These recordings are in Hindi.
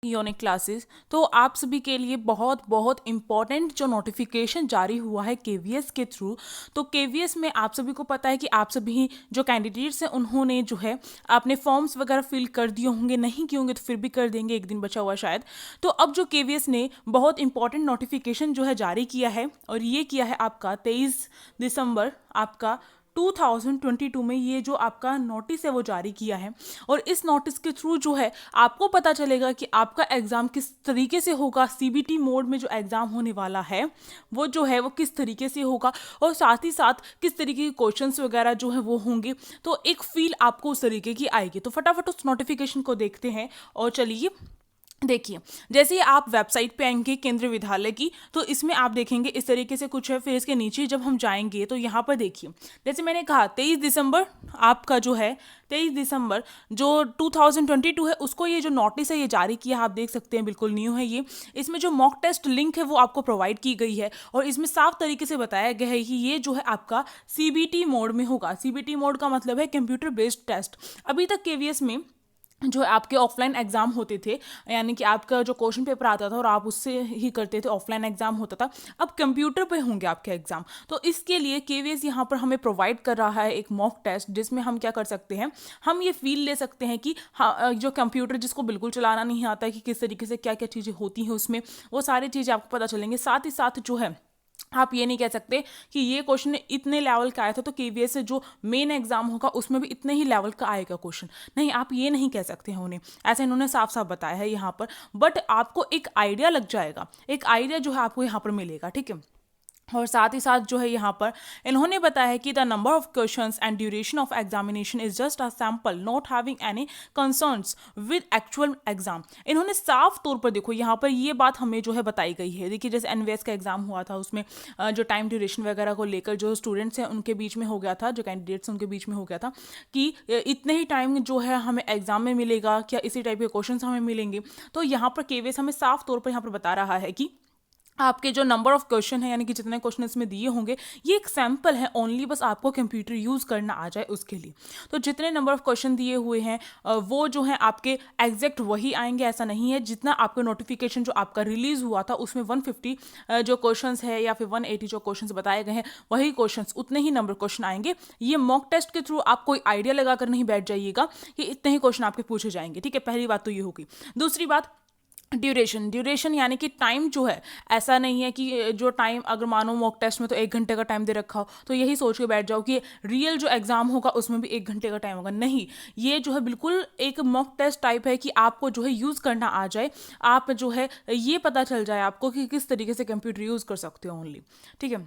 Unique classes. तो आप सभी के लिए बहुत बहुत इम्पॉर्टेंट जो नोटिफिकेशन जारी हुआ है केवीएस के थ्रू। तो केवीएस में आप सभी को पता है कि आप सभी जो कैंडिडेट्स हैं उन्होंने जो है अपने फॉर्म्स वगैरह फिल कर दिए होंगे, नहीं किए होंगे तो फिर भी कर देंगे, एक दिन बचा हुआ शायद। तो अब जो केवीएस ने बहुत इंपॉर्टेंट नोटिफिकेशन जो है जारी किया है, और ये किया है आपका 23 दिसंबर आपका 2022 में, ये जो आपका नोटिस है वो जारी किया है। और इस नोटिस के थ्रू जो है आपको पता चलेगा कि आपका एग्ज़ाम किस तरीके से होगा, सीबीटी मोड में जो एग्ज़ाम होने वाला है वो जो है वो किस तरीके से होगा, और साथ ही साथ किस तरीके के क्वेश्चंस वगैरह जो है वो होंगे। तो एक फील आपको उस तरीके की आएगी। तो फटाफट उस नोटिफिकेशन को देखते हैं। और चलिए देखिए, जैसे ही आप वेबसाइट पे आएंगे केंद्रीय विद्यालय की, तो इसमें आप देखेंगे इस तरीके से कुछ है। फिर इसके नीचे जब हम जाएंगे तो यहाँ पर देखिए, जैसे मैंने कहा 23 दिसंबर आपका जो है 23 दिसंबर जो 2022 है, उसको ये जो नोटिस है ये जारी किया। आप देख सकते हैं बिल्कुल न्यू है ये। इसमें जो मॉक टेस्ट लिंक है वो आपको प्रोवाइड की गई है, और इसमें साफ तरीके से बताया गया है कि ये जो है आपका सीबीटी मोड में होगा। सीबीटी मोड का मतलब है कंप्यूटर बेस्ड टेस्ट। अभी तक केवीएस में जो आपके ऑफलाइन एग्जाम होते थे, यानी कि आपका जो क्वेश्चन पेपर आता था और आप उससे ही करते थे, ऑफलाइन एग्जाम होता था। अब कंप्यूटर पे होंगे आपके एग्जाम। तो इसके लिए केवीएस यहाँ पर हमें प्रोवाइड कर रहा है एक मॉक टेस्ट, जिसमें हम क्या कर सकते हैं, हम ये फील ले सकते हैं कि हाँ, जो कंप्यूटर जिसको बिल्कुल चलाना नहीं आता है कि किस तरीके से क्या क्या चीज़ें होती हैं उसमें, वो सारी चीज़ें आपको पता चलेंगे। साथ ही साथ जो है आप ये नहीं कह सकते कि ये क्वेश्चन इतने लेवल का आया था तो केवीएस से जो मेन एग्जाम होगा उसमें भी इतने ही लेवल का आएगा क्वेश्चन। नहीं, आप ये नहीं कह सकते हैं उन्हें, ऐसा इन्होंने साफ साफ बताया है यहाँ पर। बट आपको एक आइडिया लग जाएगा, एक आइडिया जो है आपको यहाँ पर मिलेगा, ठीक है। और साथ ही साथ जो है यहाँ पर इन्होंने बताया है कि the number of questions and duration of examination is just a sample not having any concerns with actual exam. इन्होंने साफ तौर पर देखो यहाँ पर ये बात हमें जो है बताई गई है। देखिए, जैसे एनवीएस का एग्जाम हुआ था, उसमें जो टाइम ड्यूरेशन वगैरह को लेकर जो स्टूडेंट्स हैं उनके बीच में हो गया था, जो कैंडिडेट्स उनके बीच में हो गया था कि इतने ही टाइम जो है हमें एग्जाम में मिलेगा, क्या इसी टाइप के क्वेश्चन हमें मिलेंगे। तो यहाँ पर केवीएस हमें साफ तौर पर यहाँ पर बता रहा है कि आपके जो नंबर ऑफ क्वेश्चन है, यानी कि जितने क्वेश्चन इसमें दिए होंगे, ये एक सैम्पल है ओनली, बस आपको कंप्यूटर यूज़ करना आ जाए उसके लिए। तो जितने नंबर ऑफ क्वेश्चन दिए हुए हैं वो जो है आपके एग्जैक्ट वही आएंगे, ऐसा नहीं है। जितना आपका नोटिफिकेशन जो आपका रिलीज हुआ था उसमें 150 जो क्वेश्चन है या फिर 180 जो क्वेश्चन बताए गए हैं, वही क्वेश्चन उतने ही नंबर क्वेश्चन आएंगे। ये मॉक टेस्ट के थ्रू आप कोई आइडिया लगाकर नहीं बैठ जाइएगा कि इतने ही क्वेश्चन आपके पूछे जाएंगे, ठीक है। पहली बात तो ये होगी। दूसरी बात, ड्यूरेशन यानी कि टाइम जो है, ऐसा नहीं है कि जो टाइम अगर मानो मॉक टेस्ट में तो 1 घंटे का टाइम दे रखा हो तो यही सोच के बैठ जाओ कि रियल जो एग्जाम होगा उसमें भी 1 घंटे का टाइम होगा। नहीं, ये जो है बिल्कुल एक मॉक टेस्ट टाइप है कि आपको जो है यूज़ करना आ जाए, आप जो है ये पता चल जाए आपको कि किस तरीके से कंप्यूटर यूज़ कर सकते हो ओनली, ठीक है।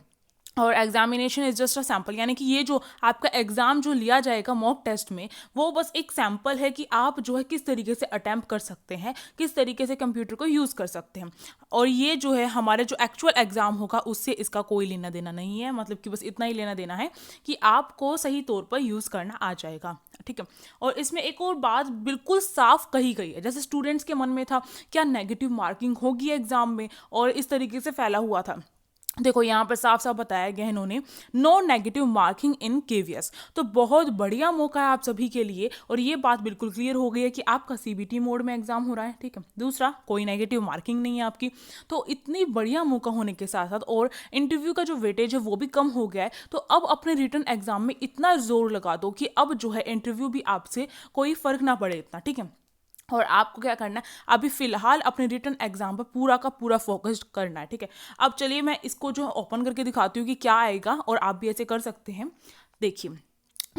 और examination is just a sample, यानी कि ये जो आपका एग्जाम जो लिया जाएगा मॉक टेस्ट में, वो बस एक सैम्पल है कि आप जो है किस तरीके से अटैम्प्ट कर सकते हैं, किस तरीके से कंप्यूटर को यूज़ कर सकते हैं। और ये जो है हमारे जो एक्चुअल एग्जाम होगा उससे इसका कोई लेना देना नहीं है, मतलब कि बस इतना ही लेना देना है कि आपको सही तौर पर यूज़ करना आ जाएगा, ठीक है। और इसमें एक और बात बिल्कुल साफ कही गई है, जैसे स्टूडेंट्स के मन में था क्या नेगेटिव मार्किंग होगी एग्जाम में, और इस तरीके से फैला हुआ था। देखो यहाँ पर साफ साफ बताया गया है इन्होंने, no negative marking in KVS. तो बहुत बढ़िया मौका है आप सभी के लिए, और ये बात बिल्कुल क्लियर हो गई है कि आपका सीबीटी मोड में एग्जाम हो रहा है, ठीक है। दूसरा, कोई नेगेटिव मार्किंग नहीं है आपकी। तो इतनी बढ़िया मौका होने के साथ साथ और इंटरव्यू का जो वेटेज है वो भी कम हो गया है। तो अब अपने रिटन एग्जाम में इतना जोर लगा दो कि अब जो है इंटरव्यू भी आपसे कोई फर्क ना पड़े इतना, ठीक है। और आपको क्या करना है, अभी फिलहाल अपने रिटन एग्जाम पर पूरा का पूरा फोकस करना है, ठीक है। अब चलिए मैं इसको जो ओपन करके दिखाती हूँ कि क्या आएगा, और आप भी ऐसे कर सकते हैं। देखिए,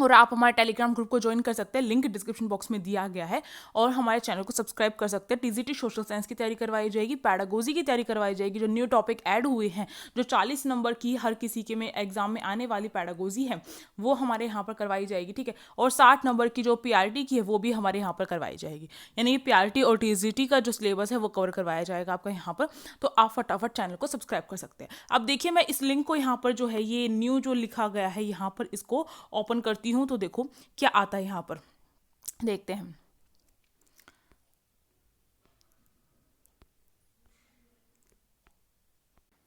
और आप हमारे टेलीग्राम ग्रुप को ज्वाइन कर सकते हैं, लिंक डिस्क्रिप्शन बॉक्स में दिया गया है। और हमारे चैनल को सब्सक्राइब कर सकते हैं। टीजीटी सोशल साइंस की तैयारी करवाई जाएगी, पैडागोजी की तैयारी करवाई जाएगी, जो न्यू टॉपिक ऐड हुए हैं, जो 40 नंबर की हर किसी के में एग्जाम में आने वाली पैडागोजी है वो हमारे यहाँ पर करवाई जाएगी, ठीक है। और 60 नंबर की जो पीआरटी की है वो भी हमारे यहाँ पर करवाई जाएगी, यानी पीआरटी और टीजीटी का जो सिलेबस है वो कवर करवाया जाएगा आपका यहाँ पर। तो आप फटाफट चैनल को सब्सक्राइब कर सकते हैं। अब देखिए, मैं इस लिंक को यहाँ पर जो है ये न्यू जो लिखा गया है यहाँ पर इसको ओपन करती हूँ, तो देखो क्या आता है यहाँ पर, देखते हैं।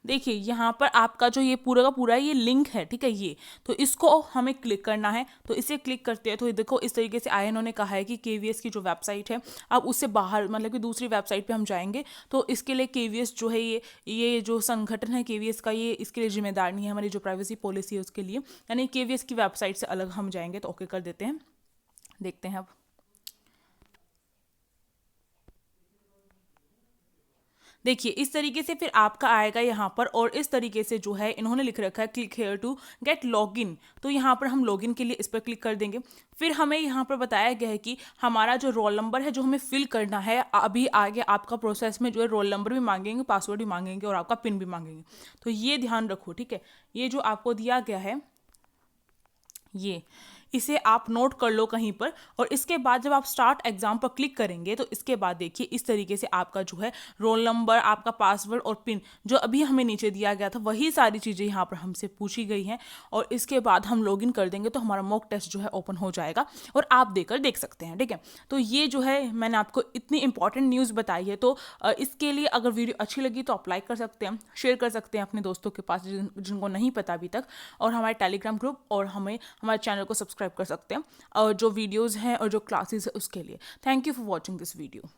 देखिए यहाँ पर आपका जो ये पूरा का पूरा ये लिंक है, ठीक है, ये तो इसको हमें क्लिक करना है। तो इसे क्लिक करते हैं तो ये देखो इस तरीके से आया, इन्होंने कहा है कि केवीएस की जो वेबसाइट है अब उससे बाहर, मतलब कि दूसरी वेबसाइट पे हम जाएंगे। तो इसके लिए केवीएस जो है ये जो संगठन है केवीएस का, ये इसके लिए जिम्मेदार नहीं है, हमारी जो प्राइवेसी पॉलिसी है उसके लिए, यानी केवीएस की वेबसाइट से अलग हम जाएंगे। तो ओके कर देते हैं, देखते हैं अब। देखिए इस तरीके से फिर आपका आएगा यहाँ पर, और इस तरीके से जो है इन्होंने लिख रखा है click here to get login. तो यहाँ पर हम लॉगिन के लिए इस पर क्लिक कर देंगे। फिर हमें यहाँ पर बताया गया है कि हमारा जो रोल नंबर है जो हमें फिल करना है, अभी आगे आपका प्रोसेस में जो है रोल नंबर भी मांगेंगे, पासवर्ड भी मांगेंगे और आपका पिन भी मांगेंगे। तो ये ध्यान रखो, ठीक है। ये जो आपको दिया गया है ये, इसे आप नोट कर लो कहीं पर। और इसके बाद जब आप स्टार्ट एग्जाम पर क्लिक करेंगे तो इसके बाद देखिए इस तरीके से आपका जो है रोल नंबर, आपका पासवर्ड और पिन जो अभी हमें नीचे दिया गया था वही सारी चीज़ें यहाँ पर हमसे पूछी गई हैं। और इसके बाद हम लॉगिन कर देंगे तो हमारा मॉक टेस्ट जो है ओपन हो जाएगा और आप देकर देख सकते हैं, ठीक है। तो ये जो है मैंने आपको इतनी इंपॉर्टेंट न्यूज़ बताई है। तो इसके लिए अगर वीडियो अच्छी लगी तो आप लाइक कर सकते हैं, शेयर कर सकते हैं अपने दोस्तों के पास जिनको नहीं पता अभी तक, और हमारे टेलीग्राम ग्रुप और हमारे चैनल को सब्सक्राइब कर सकते हैं, और जो वीडियोज़ हैं और जो क्लासेस है उसके लिए। Thank you for watching this video.